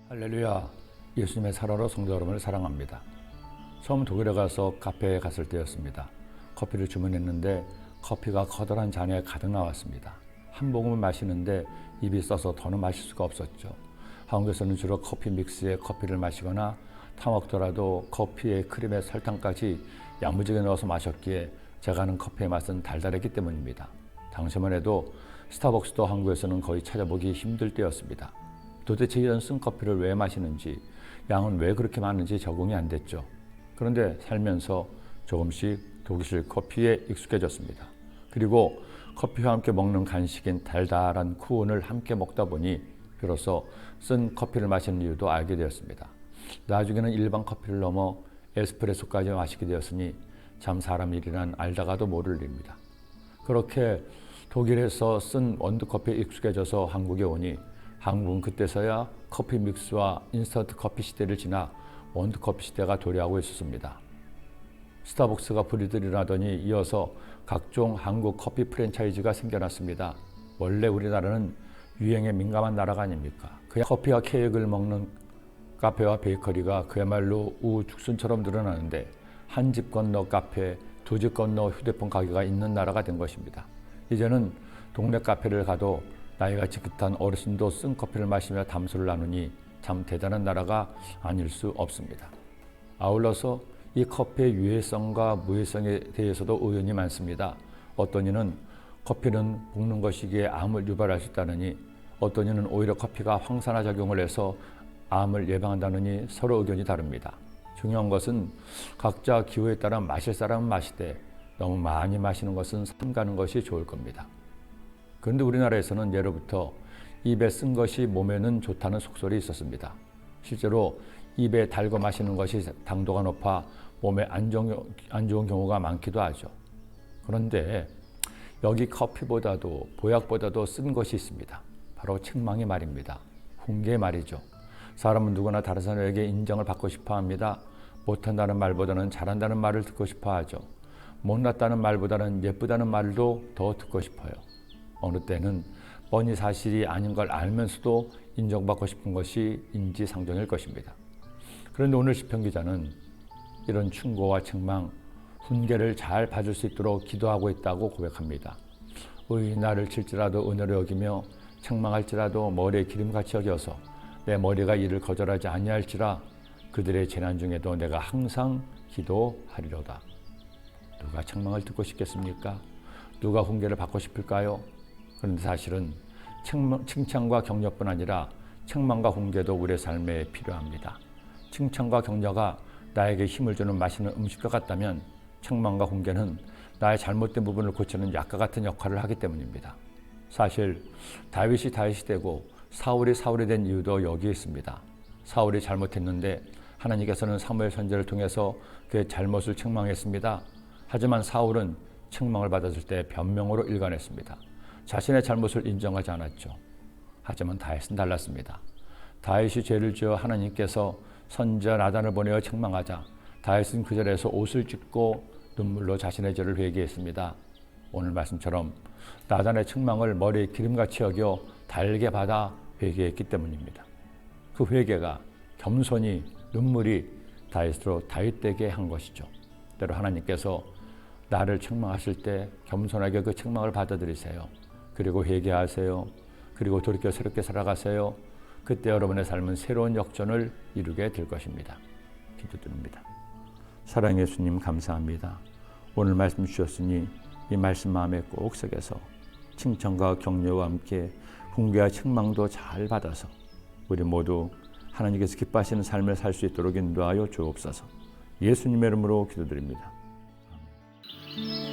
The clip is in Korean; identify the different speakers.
Speaker 1: 할렐루야, 예수님의 사랑으로 성도 여러분을 사랑합니다. 처음 독일에 가서 카페에 갔을 때였습니다. 커피를 주문했는데 커피가 커다란 잔에 가득 나왔습니다. 한 모금을 마시는데 입이 써서 더는 마실 수가 없었죠. 한국에서는 주로 커피 믹스에 커피를 마시거나 타먹더라도 커피에 크림에 설탕까지 야무지게 넣어서 마셨기에 제가 아는 커피의 맛은 달달했기 때문입니다. 당시만 해도 스타벅스도 한국에서는 거의 찾아보기 힘들 때였습니다. 도대체 이런 쓴 커피를 왜 마시는지, 양은 왜 그렇게 많은지 적응이 안 됐죠. 그런데 살면서 조금씩 독일 커피에 익숙해졌습니다. 그리고 커피와 함께 먹는 간식인 달달한 쿠온을 함께 먹다 보니 비로소 쓴 커피를 마시는 이유도 알게 되었습니다. 나중에는 일반 커피를 넘어 에스프레소까지 마시게 되었으니 참 사람 일이란 알다가도 모를 일입니다. 그렇게 독일에서 쓴 원두커피에 익숙해져서 한국에 오니 한국은 그때서야 커피 믹스와 인스턴트 커피 시대를 지나 원두커피 시대가 도래하고 있었습니다. 스타벅스가 불이들이 일어나더니 이어서 각종 한국 커피 프랜차이즈가 생겨났습니다. 원래 우리나라는 유행에 민감한 나라가 아닙니까? 커피와 케이크를 먹는 카페와 베이커리가 그야말로 우후죽순처럼 늘어나는데 한 집 건너 카페, 두 집 건너 휴대폰 가게가 있는 나라가 된 것입니다. 이제는 동네 카페를 가도 나이가 지긋한 어르신도 쓴 커피를 마시며 담소를 나누니 참 대단한 나라가 아닐 수 없습니다. 아울러서 이 커피의 유해성과 무해성에 대해서도 의견이 많습니다. 어떤 이는 커피는 볶는 것이기에 암을 유발할 수 있다느니, 어떤 이는 오히려 커피가 황산화 작용을 해서 암을 예방한다느니 서로 의견이 다릅니다. 중요한 것은 각자 기호에 따라 마실 사람은 마시되 너무 많이 마시는 것은 삼가는 것이 좋을 겁니다. 그런데 우리나라에서는 예로부터 입에 쓴 것이 몸에는 좋다는 속설이 있었습니다. 실제로 입에 달고 마시는 것이 당도가 높아 몸에 안 좋은 경우가 많기도 하죠. 그런데 여기 커피보다도 보약보다도 쓴 것이 있습니다. 바로 책망의 말입니다. 훈계의 말이죠. 사람은 누구나 다른 사람에게 인정을 받고 싶어 합니다. 못한다는 말보다는 잘한다는 말을 듣고 싶어 하죠. 못났다는 말보다는 예쁘다는 말도 더 듣고 싶어요. 어느 때는 뻔히 사실이 아닌 걸 알면서도 인정받고 싶은 것이 인지상정일 것입니다. 그런데 오늘 시편 기자는 이런 충고와 책망, 훈계를 잘 받을 수 있도록 기도하고 있다고 고백합니다. 의인이 나를 칠지라도 은혜로 여기며 책망할지라도 머리에 기름같이 여겨서 내 머리가 이를 거절하지 아니할지라 그들의 재난 중에도 내가 항상 기도하리로다. 누가 책망을 듣고 싶겠습니까? 누가 훈계를 받고 싶을까요? 그런데 사실은 칭찬과 격려뿐 아니라 책망과 훈계도 우리의 삶에 필요합니다. 칭찬과 격려가 나에게 힘을 주는 맛있는 음식과 같다면 책망과 훈계는 나의 잘못된 부분을 고치는 약과 같은 역할을 하기 때문입니다. 사실 다윗이 되고 사울이 된 이유도 여기에 있습니다. 사울이 잘못했는데 하나님께서는 사무엘 선지자를 통해서 그의 잘못을 책망했습니다. 하지만 사울은 책망을 받았을 때 변명으로 일관했습니다. 자신의 잘못을 인정하지 않았죠. 하지만 다윗은 달랐습니다. 다윗이 죄를 지어 하나님께서 선지자 나단을 보내어 책망하자 다윗은 그 자리에서 옷을 찢고 눈물로 자신의 죄를 회개했습니다. 오늘 말씀처럼 나단의 책망을 머리에 기름같이 여겨 달게 받아 회개했기 때문입니다. 그 회개가 겸손히 눈물이 다윗으로 다윗되게 한 것이죠. 때로 하나님께서 나를 책망하실 때 겸손하게 그 책망을 받아들이세요. 그리고 회개하세요. 그리고 돌이켜 새롭게 살아가세요. 그때 여러분의 삶은 새로운 역전을 이루게 될 것입니다. 기도드립니다. 사랑의 예수님 감사합니다. 오늘 말씀 주셨으니 이 말씀 마음에 꼭 새겨서 칭찬과 격려와 함께 훈계와 책망도 잘 받아서 우리 모두 하나님께서 기뻐하시는 삶을 살 수 있도록 인도하여 주옵소서. 예수님의 이름으로 기도드립니다. 아멘.